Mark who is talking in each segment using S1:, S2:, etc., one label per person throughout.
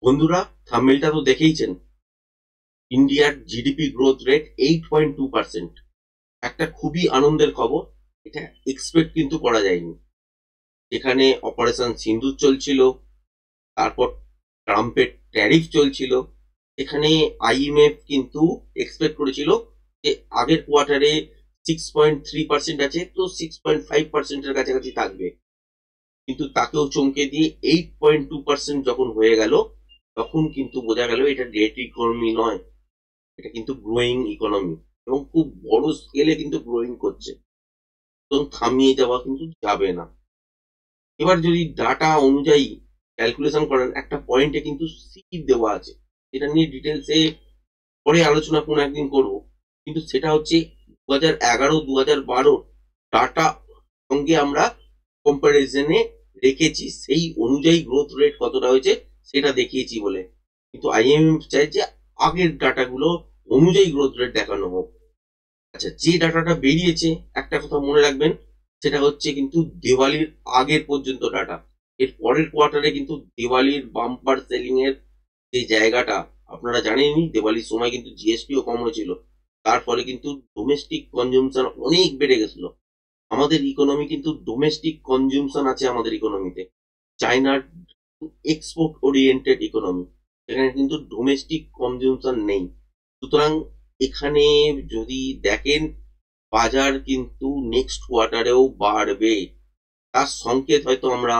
S1: বন্ধুরা, থাম্বনেলটা তো দেখেইছেন। ইন্ডিয়ার জিডিপি গ্রোথ রেট 8.2%। একটা খুবই আনন্দের খবর। এটা এক্সপেক্ট কিন্তু করা যায়নি। এখানে অপারেশন সিন্দুর চলছিল, তারপর ট্রাম্পের ট্যারিফ চলছিল। এখানে আইএমএফ কিন্তু এক্সপেক্ট করেছিল যে আগের কোয়ার্টারে 6.3% আছে, তো 6.5%-এর কাছাকাছি থাকবে। কিন্তু তাকেও চমকে দিয়ে 8.2% যখন হয়ে গেল, তখন কিন্তু বোঝা গেল এটা ডেট ইকোনমি নয়, এটা কিন্তু গ্রোয়িং ইকোনমি এবং খুব বড় স্কেলে কিন্তু গ্রোয়িং করছে। তো থামিয়ে যাওয়া কিন্তু যাবে না। এবার যদি ডাটা অনুযায়ী ক্যালকুলেশন করেন, একটা পয়েন্টে কিন্তু সি দেওয়া আছে, এটা নিয়ে ডিটেলসে পরে আলোচনা কোনো একদিন করব। কিন্তু সেটা হচ্ছে 2011-2012 ডাটা সঙ্গে আমরা কম্পারিজনে রেখেছি, সেই অনুযায়ী গ্রোথ রেট কতটা হয়েছে সেটা দেখিয়েছি বলে। কিন্তু আইএমএফ চাই যে আগের ডাটাগুলো অনুযায়ী গ্রোথ রেট দেখানো হোক। আচ্ছা, যে ডাটাটা বেরিয়েছে, একটা কথা মনে রাখবেন, সেটা হচ্ছে কিন্তু দিওয়ালির আগের পর্যন্ত ডাটা। এর পরের কোয়ার্টারে কিন্তু দিওয়ালির বাম্পার সেলিং এর যে জায়গাটা আপনারা জানেনই, দিওয়ালির সময় কিন্তু জিএসটিও কম হয়েছিল। তার ফলে কিন্তু ডোমেস্টিক কনজিউমশন অনেক বেড়ে গেছিল। আমাদের ইকোনমি কিন্তু ডোমেস্টিক কনজিউমশন আছে আমাদের ইকোনমিতে। চায়নার এক্সপোর্ট ওরিয়েন্টেড ইকোনমি, এখানে কিন্তু ডোমেস্টিক কনজিউমশন নেই। সুতরাং এখানে যদি দেখেন, বাজার কিন্তু নেক্সট কোয়ার্টারেও বাড়বে। তার সংকেত হয়তো আমরা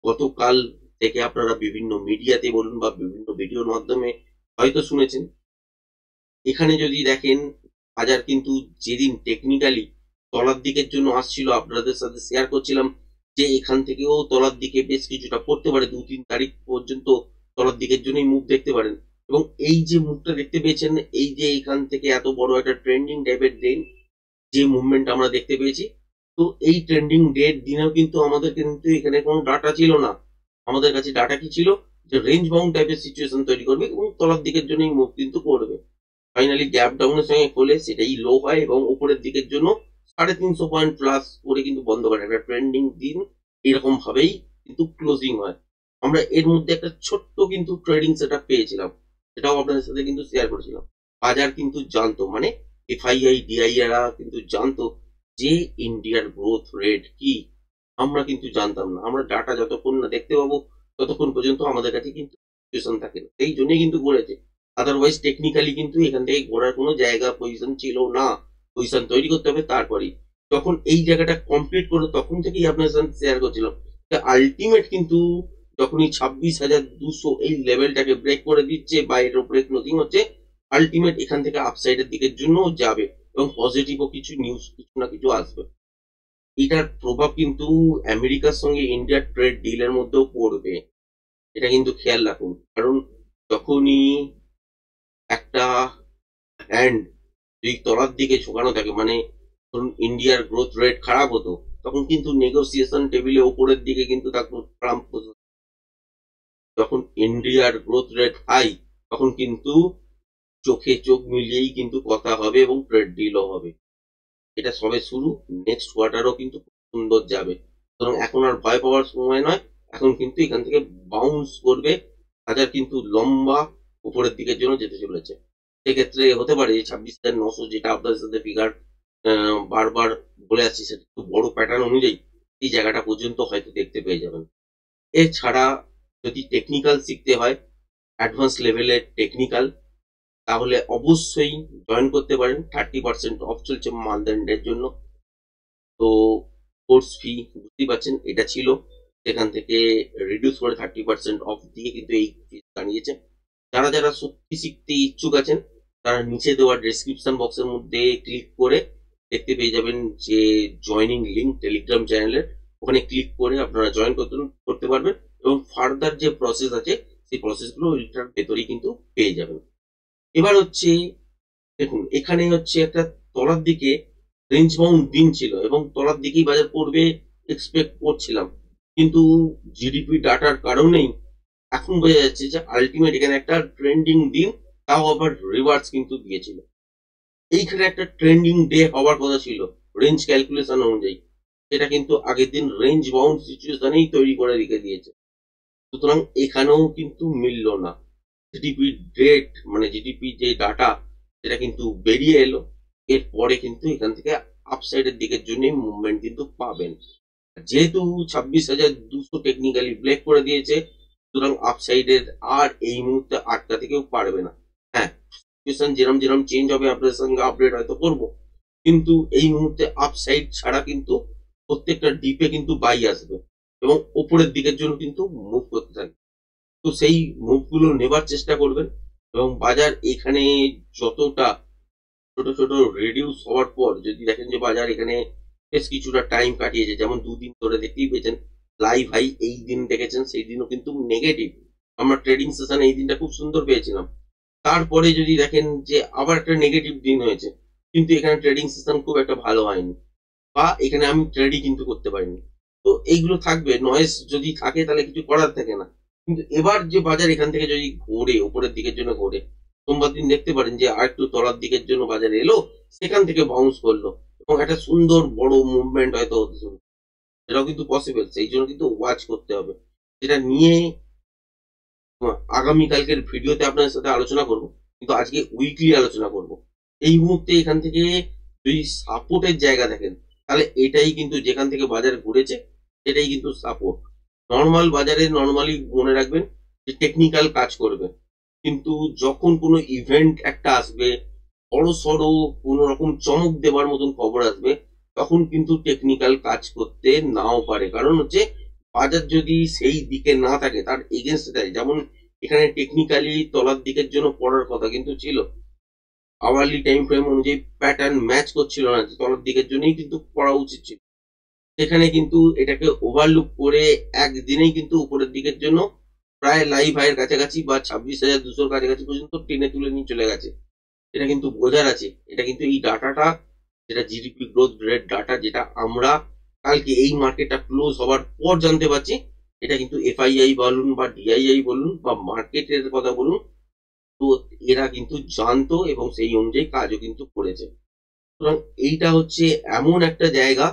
S1: গতকাল থেকে আপনারা বিভিন্ন মিডিয়াতে বলুন বা বিভিন্ন ভিডিওর মাধ্যমে হয়তো শুনেছেন। এখানে যদি দেখেন, বাজার কিন্তু যেদিন টেকনিক্যালি তলার দিকের জন্য আসছিল, আপনাদের সাথে শেয়ার করছিলাম যে এখান থেকেও তলার দিকে বেশ কিছুটা পড়তে পারে, 2-3 তারিখ পর্যন্ত তলার দিকের জন্যই মুভ দেখতে পারেন। এবং এই যে মুভটা দেখতে পেয়েছেন, এই যে এখান থেকে এত বড় একটা ট্রেন্ডিং টাইপের ডেন, যে মুভমেন্ট আমরা দেখতে পেয়েছি, তো এই ট্রেন্ডিং ডেট দিনেও কিন্তু আমাদের কিন্তু এখানে কোনো ডাটা ছিল না। আমাদের কাছে ডাটা কি ছিল, যে রেঞ্জ বাউন্ড টাইপের সিচুয়েশন তৈরি করবে এবং তলার দিকের জন্যই মুভ কিন্তু করবে। ফাইনালি গ্যাপ ডাউনের সঙ্গে খোলে, সেটাই লো হয় এবং উপরের দিকের জন্য 350 পয়েন্ট প্লাস করে কিন্তু বন্ধ করে। একটা ট্রেন্ডিং দিন এরকম ভাবেই কিন্তু ক্লোজিং হয়। আমরা এর মধ্যে একটা ছোট্ট কিন্তু ট্রেডিং সেট আপ পেয়েছিলাম, সেটাও আপনাদের সাথে কিন্তু শেয়ার করেছিলাম। বাজার কিন্তু জানতো, মানে এফআইআই ডিআই এরা কিন্তু জানতো যে ইন্ডিয়ার গ্রোথ রেট কি। আমরা কিন্তু জানতাম না। আমরা ডাটা যতক্ষণ না দেখতে পাবো ততক্ষণ পর্যন্ত আমাদের কাছে কিন্তু সিচুয়েশন থাকে না, এই জন্যই কিন্তু করেছে। আদারওয়াইজ টেকনিক্যালি কিন্তু এখান থেকে ঘোরার কোনো জায়গা পজিশন ছিল না। পজিশন তৈরি করতে হবে, তারপরেই যখন এই জায়গাটা কমপ্লিট করো তখন থেকেই আপনার সাথে শেয়ার করছিলাম আলটিমেট কিন্তু যখনই 26,200 এই লেভেলটাকে ব্রেক করে দিচ্ছে বা এর উপরে ক্লোজিং হচ্ছে, আলটিমেট এখান থেকে আপসাইডের দিকের জন্য যাবে এবং পজিটিভও কিছু নিউজ কিছু না কিছু আসবে। এটার প্রভাব কিন্তু আমেরিকার সঙ্গে ইন্ডিয়ার ট্রেড ডিলের মধ্যেও পড়বে, এটা কিন্তু খেয়াল রাখুন। কারণ যখনই একটা হ্যান্ড যদি তলার দিকে ঝোঁকানো থাকে, মানে ধরুন ইন্ডিয়ার গ্রোথ রেট খারাপ হতো, তখন কিন্তু নেগোসিয়েশন টেবিলে উপরের দিকে কিন্তু থাকতো ট্রাম্প। যখন ইন্ডিয়ার গ্রোথ রেট হাই, তখন কিন্তু চোখে চোখ মিলিয়েই কিন্তু কথা হবে এবং ট্রেড ডিলও হবে। এটা সবে শুরু, নেক্সট কোয়ার্টারও কিন্তু খুব সুন্দর যাবে। সুতরাং এখন আর ভয় পাওয়ার সময় নয়, এখন কিন্তু এখান থেকে বাউন্স করবে। বাজার কিন্তু লম্বা উপরের দিকের জন্য যেতে চলেছে। সেক্ষেত্রে হতে পারে 26,900, যেটা আপনাদের সাথে ফিগার বারবার বলে আসছি, সেটা একটু বড় প্যাটার্ন অনুযায়ী এই জায়গাটা পর্যন্ত হয়তো দেখতে পেয়ে যাবেন। এছাড়া যদি টেকনিক্যাল শিখতে হয়, অ্যাডভান্স লেভেলের টেকনিক্যাল, তাহলে অবশ্যই জয়েন করতে পারেন। 30% অফ চলছে মান্থ এন্ডের জন্য। তো কোর্স ফি বুঝতেই পারছেন, এটা ছিল, সেখান থেকে রিডিউস করে 30% অফ দিয়ে কিন্তু এই ফিস দাঁড়িয়েছে। যারা যারা সত্যি শিখতে ইচ্ছুক আছেন, তারা নিচে দেওয়া ডেসক্রিপশন বক্সের মধ্যে ক্লিক করে দেখতে পেয়ে যাবেন যে জয়নিং লিঙ্ক টেলিগ্রাম চ্যানেলের, ওখানে ক্লিক করে আপনারা জয়েন করতে পারবেন এবং ফার্দার যে প্রসেস আছে সেই প্রসেসগুলো ওইটার ভেতরেই কিন্তু পেয়ে যাবেন। এবার হচ্ছে, দেখুন এখানে হচ্ছে একটা তলার দিকে রেঞ্জ বাউন্ড দিন ছিল এবং তলার দিকেই বাজার পড়বে এক্সপেক্ট করছিলাম। কিন্তু জিডিপি ডাটার কারণেই এখন বোঝা যাচ্ছে যে আলটিমেট এখানে একটা ট্রেন্ডিং দিন, তাও আবার রিভার্স কিন্তু দিয়েছিল। এইখানে একটা ট্রেন্ডিং ডে হওয়ার কথা ছিল রেঞ্জ ক্যালকুলেশন অনুযায়ী, সেটা কিন্তু আগের দিন রেঞ্জ বাউন্ড সিচুয়েশনেই তৈরি করে রেখে দিয়েছে। সুতরাং এখানেও কিন্তু মিলল না। জিডিপি রেট মানে জিডিপি যে ডাটা সেটা কিন্তু বেরিয়ে এলো, এরপরে কিন্তু এখান থেকে আপসাইডের দিকের জন্য মুভমেন্ট কিন্তু পাবেন। যেহেতু 26,200 টেকনিক্যালি ব্রেক করে দিয়েছে, সুতরাং আপসাইডের আর এই মুহূর্তে আটকাতে কেউ পারবে না। হ্যাঁ, সিচুয়েশন যেরম যেরম চেঞ্জ হবে আপনাদের সঙ্গে আপডেট হয়তো করবো, কিন্তু এই মুহূর্তে আপসাইড ছাড়া কিন্তু প্রত্যেকটা ডিপে কিন্তু বাই আসবে এবং ওপরের দিকের জন্য কিন্তু মুভ করতে থাকবে। তো সেই মুভগুলো নেবার চেষ্টা করবেন এবং বাজার এখানে যতটা ছোট ছোট রিডিউস হওয়ার পর যদি দেখেন যে বাজার এখানে বেশ কিছুটা টাইম কাটিয়েছে, যেমন দুদিন ধরে দেখতেই পেয়েছেন লাইভ হাই এই দিন দেখেছেন, সেই দিনও কিন্তু নেগেটিভ। আমরা ট্রেডিং সেশন এই দিনটা খুব সুন্দর পেয়েছিলাম। তারপরে যদি দেখেন যে আবার একটা নেগেটিভ দিন হয়েছে, কিন্তু এখানে ট্রেডিং সেশন খুব একটা ভালো হয়নি বা এখানে আমি ট্রেডই কিন্তু করতে পারিনি। তো এইগুলো থাকবে, নয়েজ যদি থাকে তাহলে কিছু করার থাকে না। কিন্তু এবার যে বাজার এখান থেকে যদি ঘোরে উপরের দিকের জন্য ঘোরে, সোমবার দিন দেখতে পারেন যে আর একটু তলার দিকের জন্য বাজার এলো, সেখান থেকে বাউন্স করলো এবং একটা সুন্দর বড় মুভমেন্ট হয়তো হতে শুরু, এটাও কিন্তু পসিবল। সেই জন্য কিন্তু ওয়াচ করতে হবে, যেটা নিয়ে আগামীকালকের ভিডিওতে আপনাদের সাথে আলোচনা করব, কিন্তু আজকে উইকলি আলোচনা করব। এই মুহূর্তে এখান থেকে যদি সাপোর্টের জায়গা দেখেন, তাহলে এটাই কিন্তু যেখান থেকে বাজার ঘুরেছে সেটাই কিন্তু সাপোর্ট। নর্মাল বাজারে নর্মালি মনে রাখবেন যে টেকনিক্যাল কাজ করবে, কিন্তু যখন কোনো ইভেন্ট একটা আসবে, বড় সড়ো কোনো রকম চমক দেবার মতন খবর আসবে, তখন কিন্তু টেকনিক্যাল কাজ করতে নাও পারে। কারণ হচ্ছে বাজার যদি সেই দিকে না থাকে, তার এগেনস্টে থাকে, যেমন এখানে টেকনিক্যালি তলার দিকের জন্য পড়ার কথা কিন্তু ছিল, আওয়ারলি টাইম ফ্রেম অনুযায়ী প্যাটার্ন ম্যাচ করছিল না, তলার দিকের জন্যই কিন্তু পড়া উচিত ছিল। সেখানে কিন্তু এটাকে ওভারলুক করে একদিনেই কিন্তু উপরের দিকের জন্য প্রায় লাইভ হাইয়ের কাছাকাছি বা 26,200 কাছাকাছি পর্যন্ত টেনে তুলে নিয়ে চলে গেছে। এটা কিন্তু বোঝার আছে। এটা কিন্তু এই ডাটাটা, যেটা জিডিপি গ্রোথ রেট ডাটা, যেটা আমরা কালকে এই মার্কেটটা ক্লোজ হওয়ার পর জানতে পারছি, এটা কিন্তু এফআইআই বলুন বা ডিআইআই বলুন বা মার্কেটের কথা বলুন, তো এরা কিন্তু জানতো এবং সেই অনুযায়ী কাজও কিন্তু করেছে। সুতরাং এইটা হচ্ছে এমন একটা জায়গা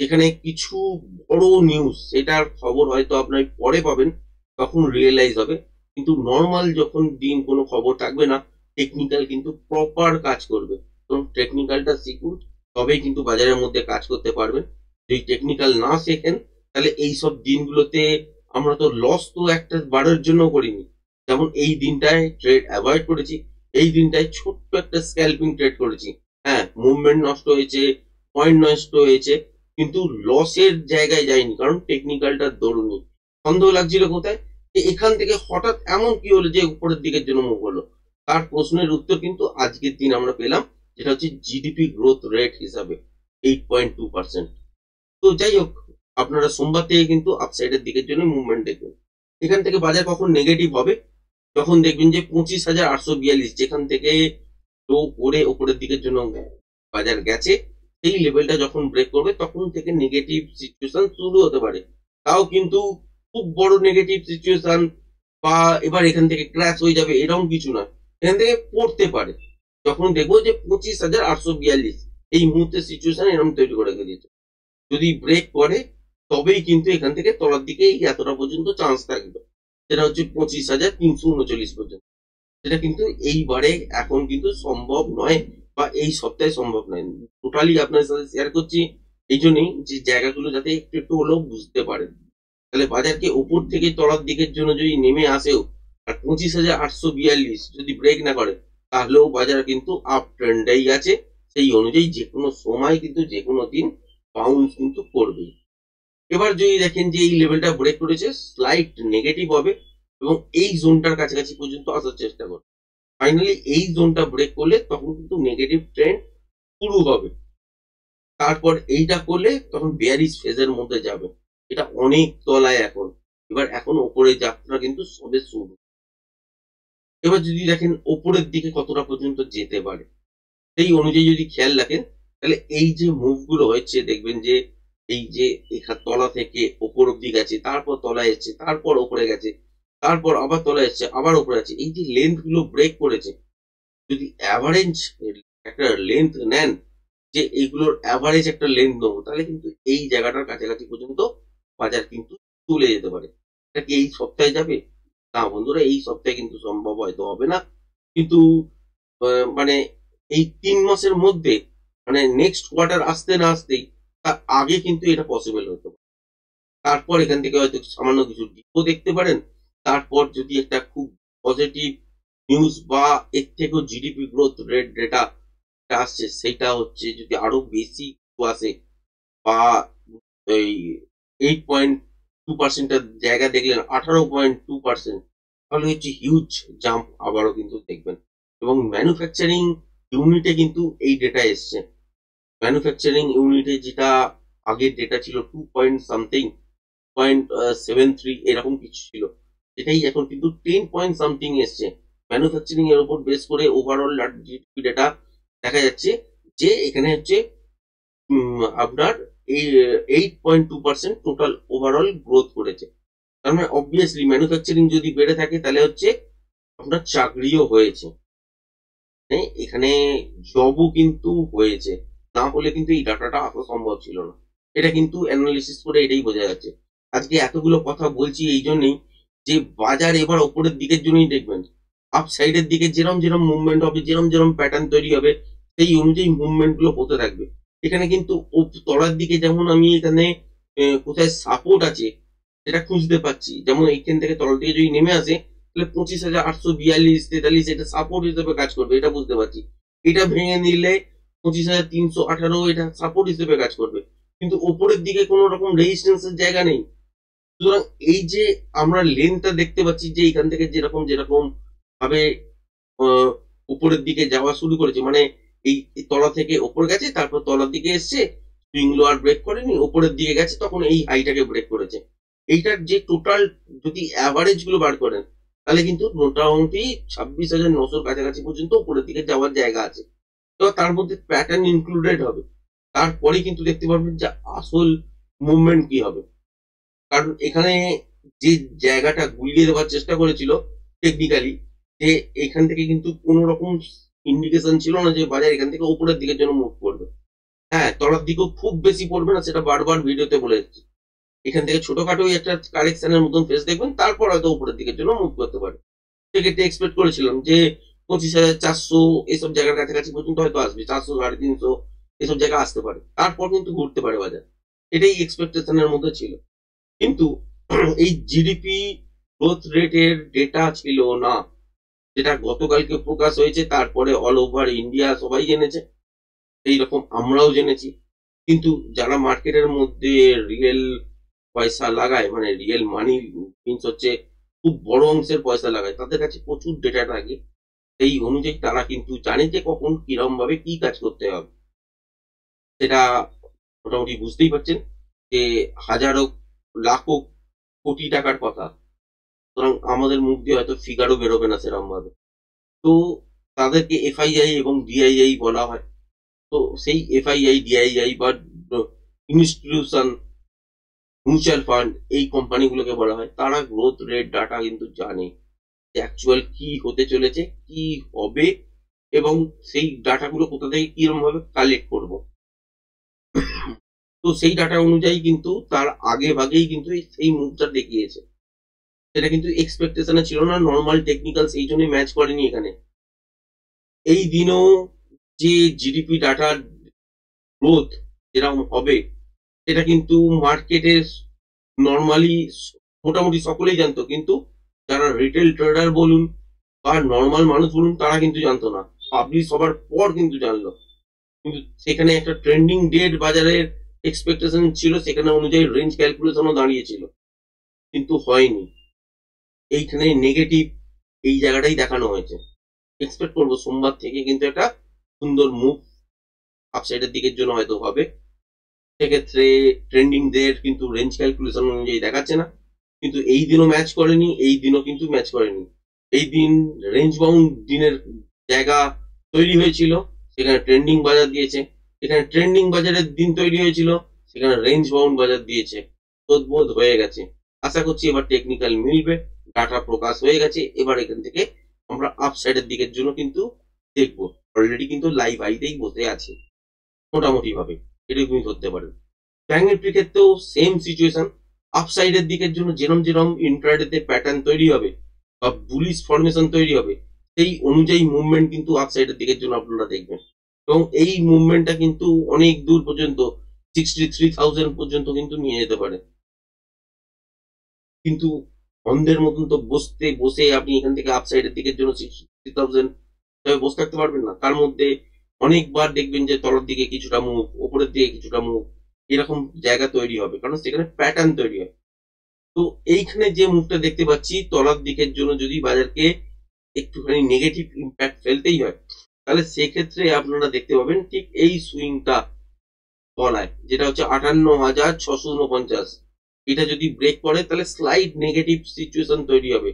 S1: যেখানে কিছু বড় নিউজ, সেটার খবর হয়তো আপনার পরে পাবেন, তখন রিয়েলাইজ হবে। কিন্তু নর্মাল যখন দিন কোনো খবর থাকবে না, টেকনিক্যাল কিন্তু প্রপার কাজ করবে। এবং টেকনিক্যালটা শিখুন, তবেই কিন্তু বাজারের মধ্যে কাজ করতে পারবেন। যদি টেকনিক্যাল না শেখেন, তাহলে এই সব দিনগুলোতে আমরা তো লস তো একটা বারের জন্য করিনি। যেমন এই দিনটায় ট্রেড অ্যাভয়েড করেছি, এই দিনটায় ছোট্ট একটা স্ক্যাল্পিং ট্রেড করেছি। হ্যাঁ, মুভমেন্ট নষ্ট হয়েছে, পয়েন্ট নষ্ট হয়েছে, কিন্তু লসের জায়গায় যায়নি, কারণ টেকনিক্যালটা দরুনি। সন্দেহ লাগছিল কোথায়, যে এখান থেকে হঠাৎ এমন কি হলো যে উপরের দিকের জন্য মুভ হলো। তার প্রশ্নের উত্তর কিন্তু আজকের দিন আমরা পেলাম, যেটা হচ্ছে জিডিপি গ্রোথ রেট হিসাবে 8.2%। তো যাই হোক, আপনারা সোমবার থেকে কিন্তু আপসাইডের দিকের জন্য মুভমেন্ট দেখবেন। এখান থেকে বাজার কখন নেগেটিভ হবে, যখন দেখবেন যে 25,842 যেখান থেকে লো করে উপরের দিকের জন্য বাজার গেছে, সেই লেভেলটা যখন ব্রেক করবে, তখন থেকে নেগেটিভ সিচুয়েশন শুরু হতে পারে। তাও কিন্তু খুব বড় নেগেটিভ সিচুয়েশন বা এবার এখান থেকে ক্র্যাশ হয়ে যাবে এরকম কিছু না, এখান থেকে পড়তে পারে। যখন দেখবো যে 25,842 এই মুহূর্তে সিচুয়েশন এরকম তৈরি করে দিয়েছে, যদি ব্রেক করে তবেই কিন্তু এখান থেকে তলার দিকে এতটা পর্যন্ত চান্স থাকবে, সেটা হচ্ছে 25,339 পর্যন্ত। সেটা কিন্তু এইবারে এখন কিন্তু সম্ভব নয় বা এই সপ্তাহে সম্ভব নয়। টোটালি আপনার সাথে শেয়ার করছি এই জন্যই যে জায়গাগুলো যাতে একটু একটু হলেও বুঝতে পারেন। তাহলে বাজারকে উপর থেকে তলার দিকের জন্য যদি নেমে আসেও আর 25,842 যদি ব্রেক না করে, তাহলেও বাজার কিন্তু আপ ট্রেন্ডেই আছে। সেই অনুযায়ী যে কোনো সময় কিন্তু যে কোনো দিন বাউন্স কিন্তু করবে। এবার যদি দেখেন যে এই লেভেলটা ব্রেক করেছে, স্লাইট নেগেটিভ হবে এবং এই জোনটার কাছাকাছি পর্যন্ত আসার চেষ্টা করবে। ফাইনালি এই জোনটা ব্রেক করলে তখন কিন্তু নেগেটিভ ট্রেন্ড শুরু হবে। তারপর এইটা করলে তখন বেয়ারিশ ফেজের মধ্যে যাবে। এটা অনেক তলায় এখন, এবার এখন ওপরে যাত্রা কিন্তু সবে শুরু। এবার যদি দেখেন ওপরের দিকে কতটা পর্যন্ত যেতে পারে, সেই অনুযায়ী যদি খেয়াল রাখেন, তাহলে এই যে মুভগুলো হচ্ছে দেখবেন যে এই যে এখান তলা থেকে ওপর অব্দি গেছে, তারপর তলায় এসছে, তারপর ওপরে গেছে, তারপর আবার তলায় এসছে, আবার ওপরে আছে, এই যে লেন্থ গুলো ব্রেক করেছে, যদি অ্যাভারেজ একটা লেন্থ নেন, যে এইগুলোর অ্যাভারেজ একটা লেন্থ নেবো, তাহলে কিন্তু এই জায়গাটার কাছাকাছি পর্যন্ত বাজার কিন্তু চলে যেতে পারে। এটা কি এই সপ্তাহে যাবে? না বন্ধুরা, এই সপ্তাহে কিন্তু সম্ভব হয়তো হবে না, কিন্তু মানে এই 3 মাসের মধ্যে, মানে নেক্সট কোয়ার্টার আসতে না আসতেই তার আগে কিন্তু এটা পসিবল হতে পারে। তারপর এখান থেকে হয়তো সামান্য কিছু ডিপও দেখতে পারেন। তারপর যদি একটা খুব পজিটিভ নিউজ বা এর থেকেও জিডিপি গ্রোথ রেট ডেটা আসছে, সেটা হচ্ছে যদি আরো বেশি আসে, বা এই 8.2%-এর জায়গা দেখলেন 18.2%, তাহলে হচ্ছে হিউজ জাম্প আবারও কিন্তু দেখবেন। এবং ম্যানুফ্যাকচারিং ইউনিটে কিন্তু এই ডেটা এসছে। ম্যানুফ্যাকচারিং ইউনিটে যেটা আগের ডেটা ছিল 2 পয়েন্ট সামথিং, 0.73 এরকম কিছু ছিল, সেটাই এখন কিন্তু 10 পয়েন্ট সামথিং এসছে। ম্যানুফ্যাকচারিং এর উপর বেস করে ওভারঅল জিডিপি ডেটা দেখা যাচ্ছে যে এখানে হচ্ছে আপনার এই 8.2% টোটাল ওভারঅল গ্রোথ করেছে। তার মানে অবভিয়াসলি ম্যানুফ্যাকচারিং যদি বেড়ে থাকে তাহলে হচ্ছে আপনার চাকরিও হয়েছে, এখানে জবও কিন্তু হয়েছে, না হলে কিন্তু এই ডাটাটা আসা সম্ভব ছিল না। এটা কিন্তু অ্যানালিসিস করে এটাই বোঝা যাচ্ছে। আজকে এতগুলো কথা বলছি এই জন্যই যে বাজার এবার ওপরের দিকের জন্যই দেখবেন, আপ সাইডের দিকে যেরম যেরম মুভমেন্ট হবে, যেরম যেরম প্যাটার্ন তৈরি হবে, সেই অনুযায়ী মুভমেন্ট গুলো হতে থাকবে। এখানে কিন্তু তলার দিকে যেমন আমি এখানে কোথায় সাপোর্ট আছে সেটা খুঁজতে পাচ্ছি, যেমন এইখান থেকে তলার দিকে যদি নেমে আসে তাহলে 25,842-43 এটা সাপোর্ট হিসেবে কাজ করবে, এটা বুঝতে পারছি। এটা ভেঙে নিলে 25,318 এটা সাপোর্ট হিসেবে কাজ করবে, কিন্তু ওপরের দিকে কোনো রকম রেজিস্ট্যান্সের জায়গা নেই। সুতরাং এই যে আমরা লেনটা দেখতে পাচ্ছি যে এখান থেকে যেরকম যেরকম ভাবে উপরের দিকে যাওয়া শুরু করেছে, মানে এই তলা থেকে ওপর গেছে, তারপর তলার দিকে এসছে, সুইং লোয়ার ব্রেক করেনি, ওপরের দিকে গেছে, তখন এই হাইটাকে ব্রেক করেছে। এইটার যে টোটাল যদি অ্যাভারেজ গুলো বার করেন তাহলে কিন্তু মোটামুটি 26,900 কাছাকাছি পর্যন্ত উপরের দিকে যাওয়ার জায়গা আছে। তো তার মধ্যে প্যাটার্ন ইনক্লুডেড হবে, তারপরে কিন্তু দেখতে পারবেন যে আসল মুভমেন্ট কি হবে। কারণ এখানে যে জায়গাটা গুলিয়ে দেওয়ার চেষ্টা করেছিল টেকনিক্যালি, যে এখান থেকে কিন্তু কোন রকম ইন্ডিকেশন ছিল না যে বাজার এখান থেকে উপরের দিকের জন্য মুভ করবে। হ্যাঁ, তলার দিকেও খুব বেশি পড়বে না, সেটা বারবার ভিডিওতে বলে এসেছি। এখান থেকে ছোটখাটো একটা কারেকশনের মতন ফেস দেখবেন, তারপর হয়তো উপরের দিকের জন্য মুভ করতে পারে। সেক্ষেত্রে এক্সপেক্ট করেছিলাম যে 25,400 এসব জায়গার কাছাকাছি পর্যন্ত হয়তো আসবে, 400, 350 এসব জায়গা আসতে পারে, তারপর কিন্তু ঘুরতে পারে বাজার। এটাই এক্সপেকটেশনের মধ্যে ছিল। কিন্তু এই জিডিপি গ্রোথ রেটের ডেটা ছিল না, যেটা গতকালকে প্রকাশ হয়েছে, তারপরে অল ওভার ইন্ডিয়া সবাই জেনেছে, এইরকম আমরাও জেনেছি। কিন্তু যারা মার্কেটের মধ্যে রিয়েল পয়সা লাগায়, মানে রিয়েল মানি মিনস হচ্ছে খুব বড় অংশের পয়সা লাগায়, তাদের কাছে প্রচুর ডেটা থাকে। সেই অনুযায়ী তারা কিন্তু জানে যে কখন কিরম ভাবে কি কাজ করতে হবে। সেটা মোটামুটি বুঝতেই পারছেন যে হাজারো লাখো কোটি টাকার কথা, সুতরাং আমাদের মুখ দিয়ে হয়তো ফিগারও বেরোবে না সেরকম ভাবে। তো তাদেরকে এফআইআই এবং ডিআইআই বলা হয়। তো সেই এফআইআই, ডিআইআই বা ইনস্টিটিউশন, মিউচুয়াল ফান্ড, এই কোম্পানিগুলোকে বলা হয়, তারা গ্রোথ রেট ডাটা কিন্তু জানে অ্যাকচুয়াল কি হতে চলেছে, কি হবে, এবং সেই ডাটাগুলো কোথা থেকে কিরকম ভাবে কালেক্ট করব। তো সেই ডাটা অনুযায়ী কিন্তু তার আগে ভাগেই কিন্তু সেই মুভটা দেখিয়েছে। সেটা কিন্তু এক্সপেকটেশনে ছিল না, নর্মাল টেকনিক্যাল সেই জন্যই ম্যাচ করেনি এখানে। এই দিনও যে জিডিপি ডাটার গ্রোথ যেরকম হবে সেটা কিন্তু মার্কেটের নর্মালি মোটামুটি সকলেই জানতো, কিন্তু যারা রিটেল ট্রেডার বলুন বা নর্মাল মানুষ বলুন তারা কিন্তু জানতো না। পাবলিশ হবার পর কিন্তু জানলো। কিন্তু সেখানে একটা ট্রেন্ডিং ডেট বাজারের এক্সপেকটেশন ছিল, সেখানে অনুযায়ী রেঞ্জ ক্যালকুলেশনও দাঁড়িয়েছিল, কিন্তু হয়নি। এইখানে নেগেটিভ এই জায়গাটাই দেখানো হয়েছে। এক্সপেক্ট করবো সোমবার থেকে কিন্তু একটা সুন্দর মুভ আপসাইডের দিকের জন্য হয়তো হবে। সেক্ষেত্রে ট্রেন্ডিং দের কিন্তু রেঞ্জ ক্যালকুলেশন অনুযায়ী দেখাচ্ছে না, কিন্তু এই দিনও ম্যাচ করেনি, এই দিনও কিন্তু ম্যাচ করেনি। এই দিন রেঞ্জ বাউন্ড দিনের জায়গা তৈরি হয়েছিল, সেখানে ট্রেন্ডিং বাজার দিয়েছে। এখানে ট্রেন্ডিং বাজারের দিন তৈরি হয়েছিল, সেখানে রেঞ্জ বাউন্ড বাজার দিয়েছে। বোধ হয়ে গেছে। আশা করছি এবার টেকনিক্যাল মিলবে, ডাটা প্রকাশ হয়ে গেছে, এবার এখান থেকে আমরা আপসাইডের দিকের জন্য কিন্তু দেখবো। অলরেডি কিন্তু লাইভ আইতেই বসে আছে মোটামুটি ভাবে, এটুকুই ধরতে পারেন। ব্যাংক নিফটির ক্ষেত্রেও সেম সিচুয়েশন, আপসাইডের দিকের জন্য যেরম যেরম ইন্ট্রাডেতে প্যাটার্ন তৈরি হবে বা বুলিশ ফরমেশন তৈরি হবে, সেই অনুযায়ী মুভমেন্ট কিন্তু আপসাইডের দিকের জন্য আপনারা দেখবেন। এবং এই মুভমেন্টটা কিন্তু অনেক দূর পর্যন্ত 63,000 পর্যন্ত কিন্তু নিয়ে যেতে পারে। কিন্তু অন্ধের মতন তো বসে আপনি এখান থেকে আপসাইডের দিকের জন্য 63,000 বসে থাকতে পারবেন না। তার মধ্যে অনেকবার দেখবেন যে তলার দিকে কিছুটা মুভ, ওপরের দিকে কিছুটা মুভ, এরকম জায়গা তৈরি হবে, কারণ সেখানে প্যাটার্ন তৈরি হয়। তো এইখানে যে মুভটা দেখতে পাচ্ছি তলার দিকের জন্য যদি বাজারকে একটুখানি নেগেটিভ ইম্প্যাক্ট ফেলতেই হয়, তাহলে সেক্ষেত্রে আপনারা দেখতে পাবেন ঠিক এই সুইংটা তলায়, যেটা হচ্ছে 58,649, এটা যদি ব্রেক করে তাহলে স্লাইড নেগেটিভ সিচুয়েশন তৈরি হবে।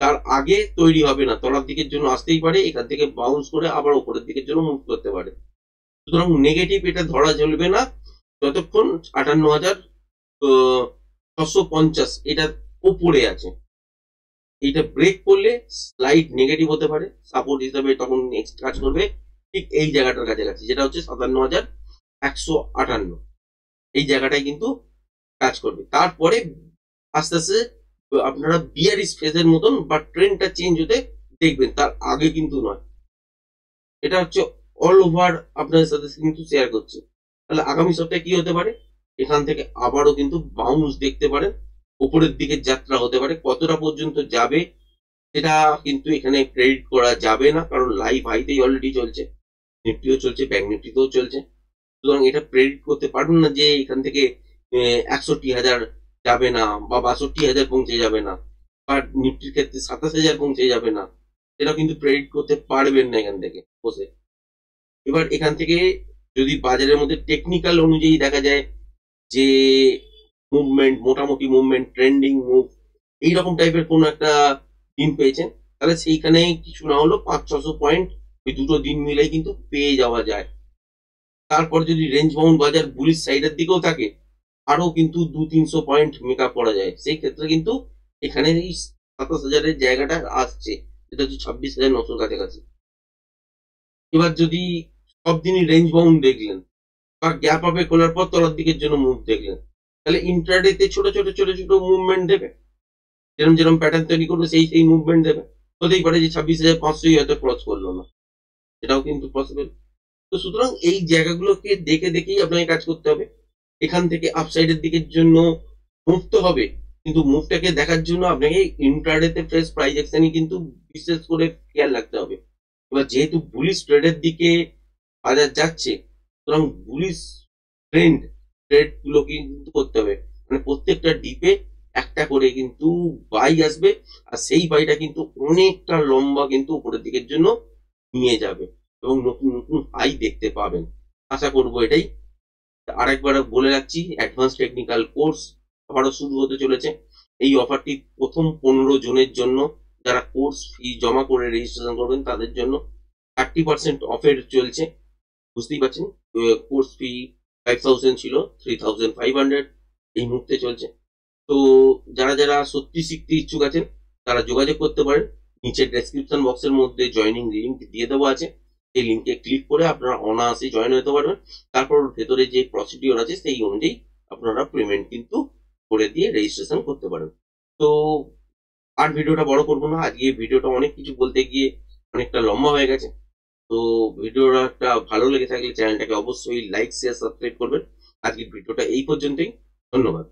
S1: তার আগে তৈরি হবে না, তলার দিকের জন্য আসতেই পারে, এখান থেকে বাউন্স করে আবার উপরের দিকের জন্য মুভ করতে পারে। সুতরাং নেগেটিভ এটা ধরা চলবে না যতক্ষণ 58,650 এটা উপরে আছে। এটা ব্রেক করলে স্লাইড নেগেটিভ হতে পারে, সাপোর্ট হিসাবে তখন নেক্সট কাজ করবে ঠিক এই জায়গাটার কাছাকাছি, যেটা হচ্ছে 57,158, এই জায়গাটায় কিন্তু কাজ করবে। তারপরে আস্তে আস্তে আপনারা বিয়ারিশ ফেজের মতন বা ট্রেন্ডটা চেঞ্জ হতে দেখবেন, তার আগে কিন্তু নয়। এটা হচ্ছে অল ওভার আপনাদের সাথে কিন্তু শেয়ার করছি। তাহলে আগামী সপ্তাহে কি হতে পারে, এখান থেকে আবারও কিন্তু বাউন্স দেখতে পারেন, উপরের দিকে যাত্রা হতে পারে। কতটা পর্যন্ত যাবে সেটা কিন্তু এখানে প্রেডিক্ট করা যাবে না, কারণ লাইভ হাইতেই অলরেডি চলছে, নিফটিও চলছে, ব্যাংক নিফটিতেও চলছে। সুতরাং এটা প্রেডিক্ট করতে পারবেন না যে এখান থেকে 61,000 যাবে না বা 62,000 পৌঁছে যাবে না, বা নিফটির ক্ষেত্রে 27,000 পৌঁছে যাবে না, সেটা কিন্তু প্রেডিক্ট করতে পারবেন না এখান থেকে বসে। এবার এখান থেকে যদি বাজারের মধ্যে টেকনিক্যাল অনুযায়ী দেখা যায় যে মুভমেন্ট, মোটামুটি মুভমেন্ট, ট্রেন্ডিং মুভ, এইরকম টাইপের কোন একটা দিন পেয়েছেন, তাহলে সেইখানে কিছু না হলো 500-600 পয়েন্ট ওই দুটো দিন মিলেই কিন্তু পেয়ে যাওয়া যায়। তারপর যদি রেঞ্জ বাউন্ড বাজার বুলিশ সাইডের দিকেও থাকে, আরো কিন্তু 200-300 পয়েন্ট মেকআপ করা যায়। সেই ক্ষেত্রে কিন্তু এখানে এই 27,000-এর জায়গাটা আসছে, যেটা হচ্ছে 26,900 কাছাকাছি। এবার যদি সব দিনই রেঞ্জ বাউন্ড দেখলেন বা গ্যাপ আপে খোলার পর তলার দিকের জন্য মুভ দেখলেন, তাহলে ইন্ট্রাডেতে ছোট ছোট ছোট ছোট মুভমেন্ট দেবে, যেরকম যেরকম প্যাটার্ন তৈরি করবে সেই সেই মুভমেন্ট দেবে। হতেই পারে যে 26,500 হয়তো ক্রস করলো না, এটাও কিন্তু পসিবল। তো সুতরাং এই জায়গাগুলোকে দেখে দেখেই আপনাকে কাজ করতে হবে। এখান থেকে আপসাইডের দিকের জন্য মুভ তো হবে, কিন্তু মুভটাকে দেখার জন্য আপনাকে ইন্ট্রাডেতে ফ্রেশ প্রাইস অ্যাকশনই কিন্তু বিশেষ করে খেয়াল রাখতে হবে। এবার যেহেতু বুলিশ ট্রেডের দিকে বাজার যাচ্ছে, সুতরাং বুলিশ ট্রেড গুলো কিন্তু করতে হবে, মানে প্রত্যেকটা ডিপে একটা করে কিন্তু বাই আসবে, আর সেই বাইটা কিন্তু অনেকটা লম্বা কিন্তু উপরের দিকের জন্য নিয়ে যাবে এবং নতুন নতুন হাই দেখতে পাবেন। আশা করবো এটাই। আরেকবার বলে রাখছি, অ্যাডভান্স টেকনিক্যাল কোর্স আবারও শুরু হতে চলেছে। এই অফারটি প্রথম 15 জনের জন্য, যারা কোর্স ফি জমা করে রেজিস্ট্রেশন করবেন তাদের জন্য 30% অফের চলছে। বুঝতেই পারছেন, কোর্স ফি 5,000 ছিল, 3,500 এই মুহূর্তে চলছে। তো যারা যারা সত্যি শিখতে ইচ্ছুক আছেন তারা যোগাযোগ করতে পারেন। নিচে ডেসক্রিপশন বক্সের মধ্যে জয়নিং লিঙ্ক দিয়ে দেওয়া আছে, সেই লিঙ্কে ক্লিক করে আপনারা অনায়াসে জয়েন হতে পারবেন। তারপর ভেতরে যে প্রসিডিওর আছে সেই অনুযায়ী আপনারা পেমেন্ট কিন্তু করে দিয়ে রেজিস্ট্রেশন করতে পারেন। তো আর ভিডিওটা বড় করবো না, আজকে ভিডিওটা অনেক কিছু বলতে গিয়ে অনেকটা লম্বা হয়ে গেছে। তো ভিডিওটা ভালো লেগে থাকলে চ্যানেলটাকে অবশ্যই লাইক, শেয়ার, সাবস্ক্রাইব করবেন। আজকের ভিডিওটা এই পর্যন্তই, ধন্যবাদ।